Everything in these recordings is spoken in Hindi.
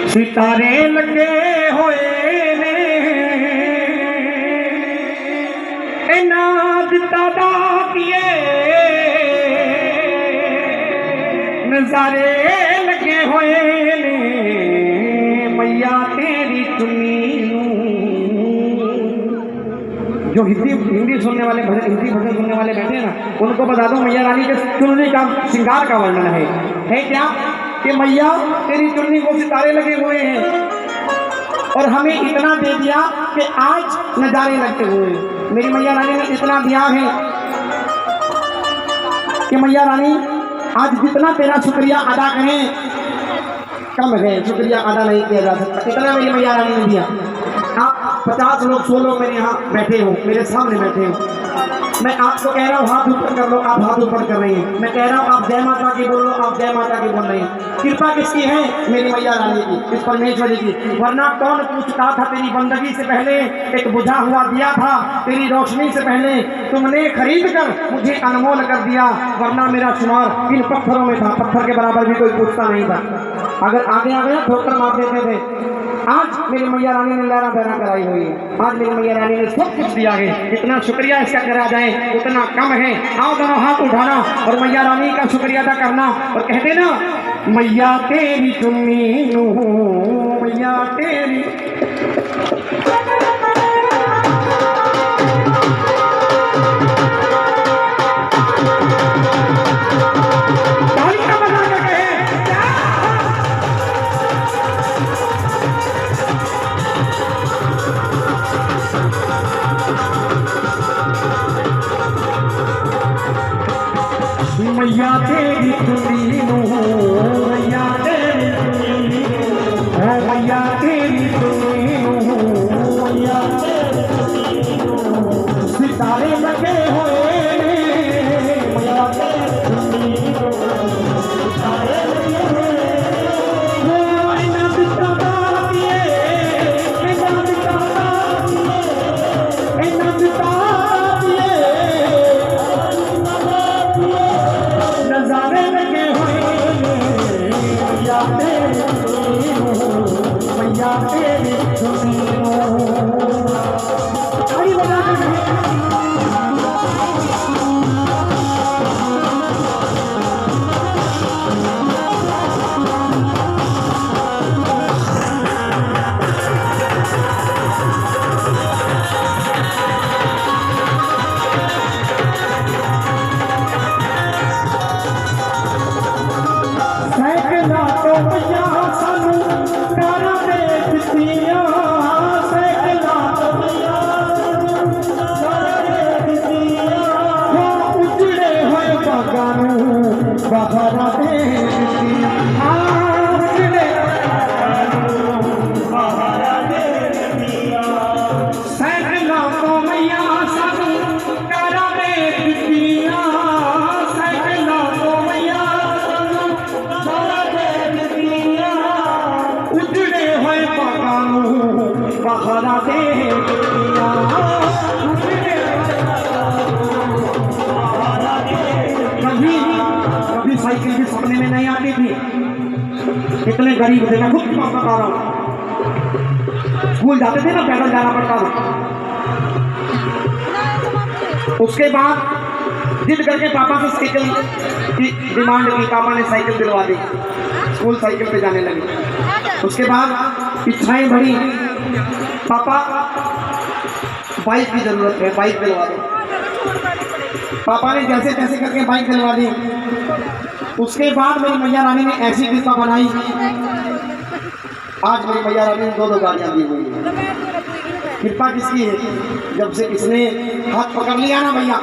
सितारे लगे होए ने इना दिता दा किए नजारे लगे होए ने मैया तेरी चुन्नी जो हिंदी सुनने वाले हिंदी भजन सुनने वाले बैठे हैं ना, उनको बता दूं मैया रानी के चुन्नी का श्रृंगार का वर्णन है क्या कि मैया तेरी चुन्नी को सितारे लगे हुए हैं और हमें इतना दे दिया कि आज नजारे लगते हुए। मेरी मैया रानी ने इतना दिया है कि मैया रानी आज जितना तेरा शुक्रिया अदा करें कम है, शुक्रिया अदा नहीं किया जा सकता, इतना मेरी मैया रानी ने दिया। आप 50 लोग 100 लोग मेरे यहाँ बैठे हो, मेरे सामने बैठे हो, मैं आपको कह रहा हूँ हाथ ऊपर कर लो, आप हाथ ऊपर कर रही हैं। मैं कह रहा हूँ आप जय माता की बोलो, आप जय माता की बोल रही हैं। कृपा किसकी है? मेरी मैया रानी की, इस परमेश्वरी की। वरना कौन पूछता था तेरी बंदगी से पहले एक बुझा हुआ दिया था, तेरी रोशनी से पहले तुमने खरीद कर मुझे अनमोल कर दिया, वरना मेरा शुमार इन पत्थरों में था, पत्थर के बराबर भी कोई पूछता नहीं था। अगर आगे आ गया ठोकर मार देते थे। आज मेरी मैया रानी ने लहरा बहरा कराई हुई है, आज मेरी मैया रानी ने सब कुछ दिया है, इतना शुक्रिया इसका करा जाए उतना कम है। आओ दोनों हाथ उठाना और मैया रानी का शुक्रिया अदा करना और कहते ना मैया तेरी चुन्नी मैया तेरी। मैया तेरी चुन्नी मैया तेरी चुन्नी मैया तेरी चुन्नी मैया तेरी चुन्नी सितारे लगे हुए मैया तेरी चुन्नी सितारे लगे हुए कभी साइकिल भी सपने में नहीं आती थी। इतने गरीब थे, मैं खुद की बात बता रहा हूँ। स्कूल जाते थे ना, पैदल जाना पड़ता था। उसके बाद जिद करके पापा से साइकिल की डिमांड की, पापा ने साइकिल दिलवा दी, स्कूल साइकिल पे जाने लगे। उसके बाद इच्छाएं बढ़ी, पापा बाइक की जरूरत है, बाइक दिलवा दो। पापा ने जैसे तैसे करके बाइक दिलवा दी। उसके बाद मेरी मैया रानी ने ऐसी कृपा बनाई, आज मेरी मैया रानी ने 2-2 गाड़ियां दी हुई है। कृपा किसकी है? जब से इसने हाथ पकड़ लिया ना भैया,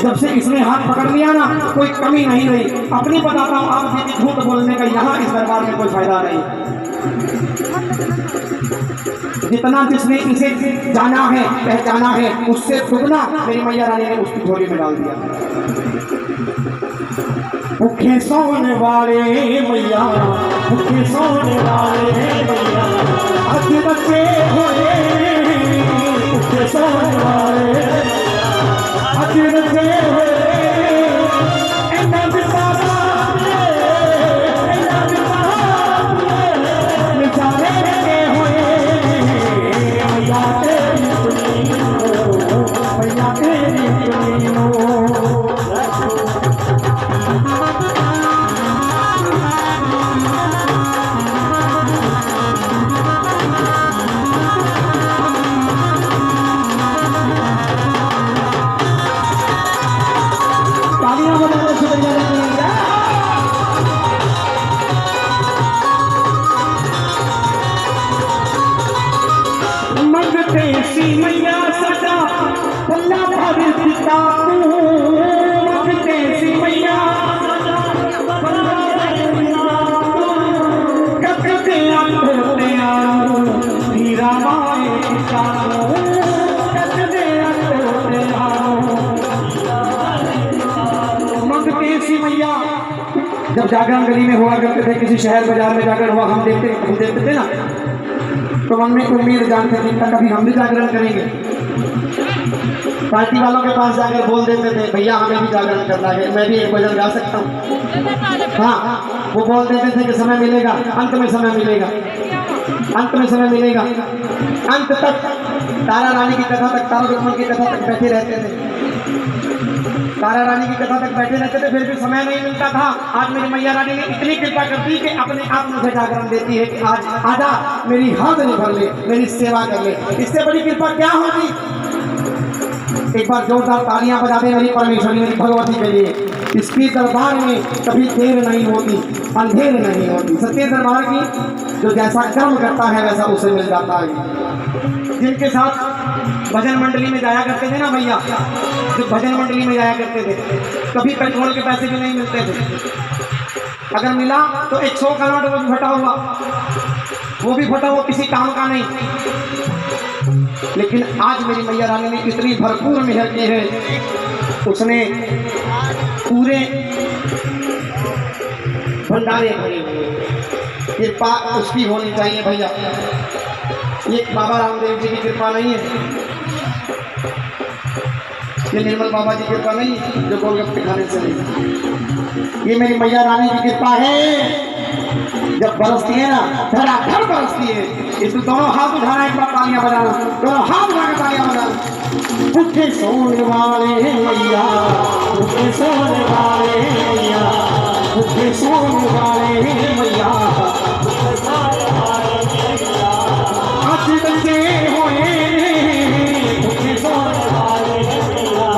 जब से इसने हाथ पकड़ लिया ना, कोई कमी नहीं रही। अपनी बताता हूँ, आप झूठ बोलने का यहाँ इस दरबार में कोई फायदा नहीं। जितना जिसने इसे जाना है, पहचाना है, उससे दुगना मेरी मैया रानी ने उसकी झोली में डाल दिया। भूखे सोने वाले मैया, भूखे सोने वाले मैया, आज बच्चे हुए भूखे सोने वाले, आज बच्चे हुए मंगते सी मैया सदा पल्ला भर पिता मंगते सी मैया कते होते हीरा माए पिता कते होते मंगते सी मैया। जब जागरण गली में हुआ करते थे, किसी शहर बाजार में जाकर हुआ, हम देखते थे ना, तो मन में उम्मीद जानते थे कभी हम भी जागरण करेंगे। पार्टी वालों के पास जाकर बोल देते थे भैया हमें भी जागरण करना है, मैं भी एक भजन गा सकता हूँ। हाँ, वो बोल देते थे कि समय मिलेगा, अंत में समय मिलेगा, अंत में समय मिलेगा। अंत तक तारा रानी की कथा तक, तारा ब्रह्मन की कथा तक बैठे रहते थे, तारा रानी की कथा तक बैठे रहते थे, फिर भी समय नहीं मिलता था। आज मेरी मैया रानी ने इतनी कृपा कर दी कि अपने आप मुझे जागरण देती है कि आज आजा मेरी हाजिरी भर ले, मेरी सेवा कर ले। इससे बड़ी कृपा क्या होगी? एक बार जोरदार तालियां बजा दे मेरी परमेश्वरी, मेरी भगवती के लिए। इसकी दरबार में कभी देर नहीं होती, अंधेर नहीं होती। सत्य दरबार की जो जैसा कर्म करता है वैसा उसे मिल जाता है। जिनके साथ भजन मंडली में जाया करते थे ना भैया, जो भजन मंडली में जाया करते थे, कभी पेट्रोल के पैसे भी नहीं मिलते थे। अगर मिला तो 100 का नोट वो भी फटा हुआ, वो भी फटा हुआ, किसी काम का नहीं। लेकिन आज मेरी मैया रानी ने इतनी भरपूर मेहर की है, उसने पूरे भंडारे भरे हुए। कृपा उसकी होनी चाहिए भैया, ये बाबा रामदेव जी की कृपा नहीं है, ये निर्मल बाबा जी की कृपा नहीं है जो गोलगप्पे खाने से नहीं, ये मेरी मैया रानी की कृपा है। जब बरसती है ना, धड़ाधड़ बरसती है। इसमें दोनों हाथ उठाना, एक बार तालियां बजाना, दोनों हाथ उठाकर तालियां बजाना। उठे सोने वाले मैया, उठे सोने वाले मैया, उठे सोने वाले मैया, आज बच्चे हुए उठे सोने वाले मैया,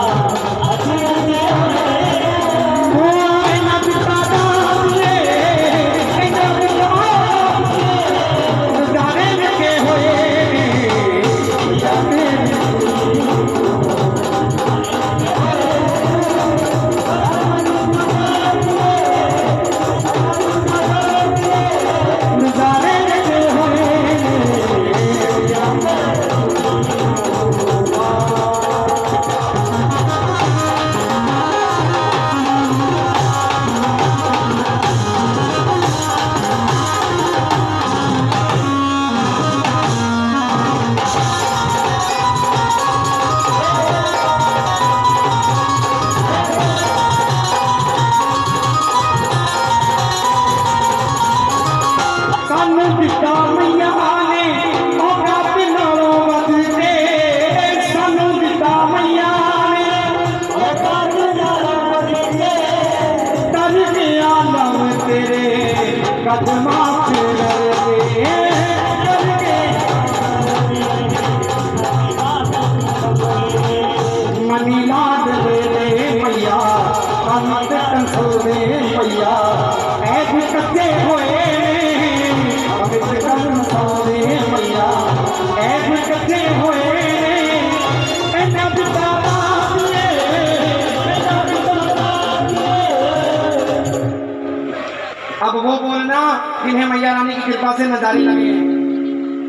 अब वो बोलना जिन्हें मैया रानी की कृपा से नजारे लगे,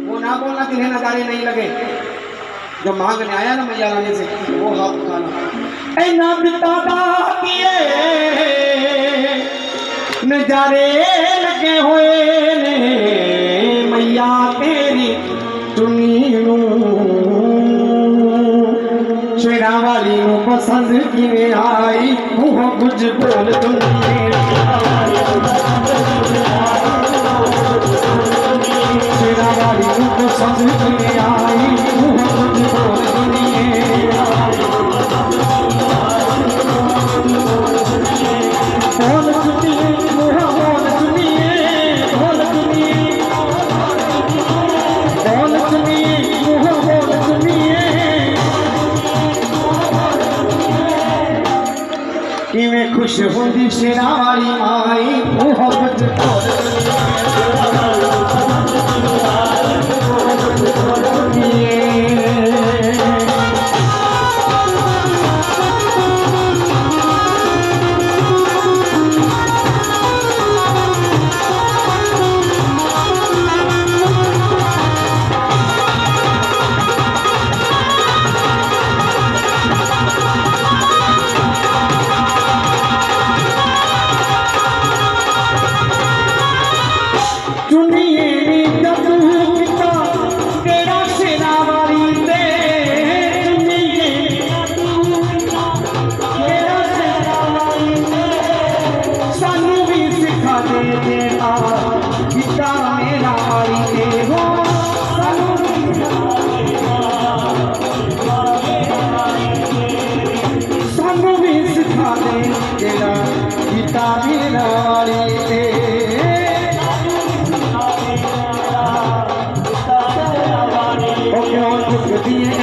वो ना बोलना जिन्हें नजारे नहीं लगे। जो मांगने आया ना मैया रानी से, वो हाथ उठाना। ऐ ना बिता किए नजारे लगे हुए ने, मैया तेरी चुनी शेरा वाली नू पसंद किवें आई, मुँह कुछ बोल दुनिया शेरा वाली नू पसंद किवें आई, मुँह कुछ बोल दुनिया बोल सुनिए, मुँह बोल सुनिए, बोल सुनिए, बोल सुनिए, मुँह बोल सुनिए। किवें खुश होंदे दी शेरा वाली माई मोहब्बत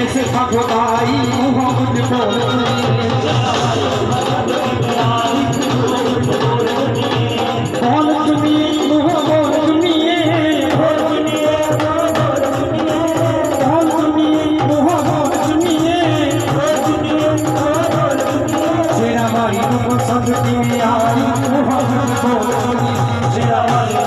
ऐसे भगवाई मोहब्बत बोल तुमी मोहब्बत तुमिए बोल तुमी मोहब्बत तुमिए शेरा वाली तुम सब की आई मोहब्बत बोल शेरा वाली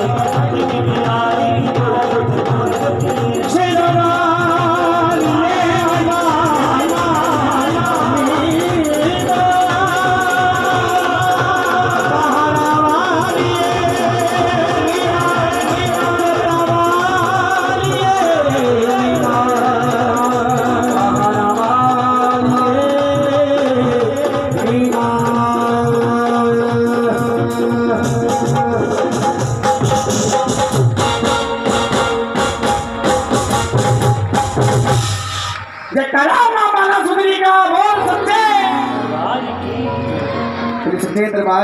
दरबार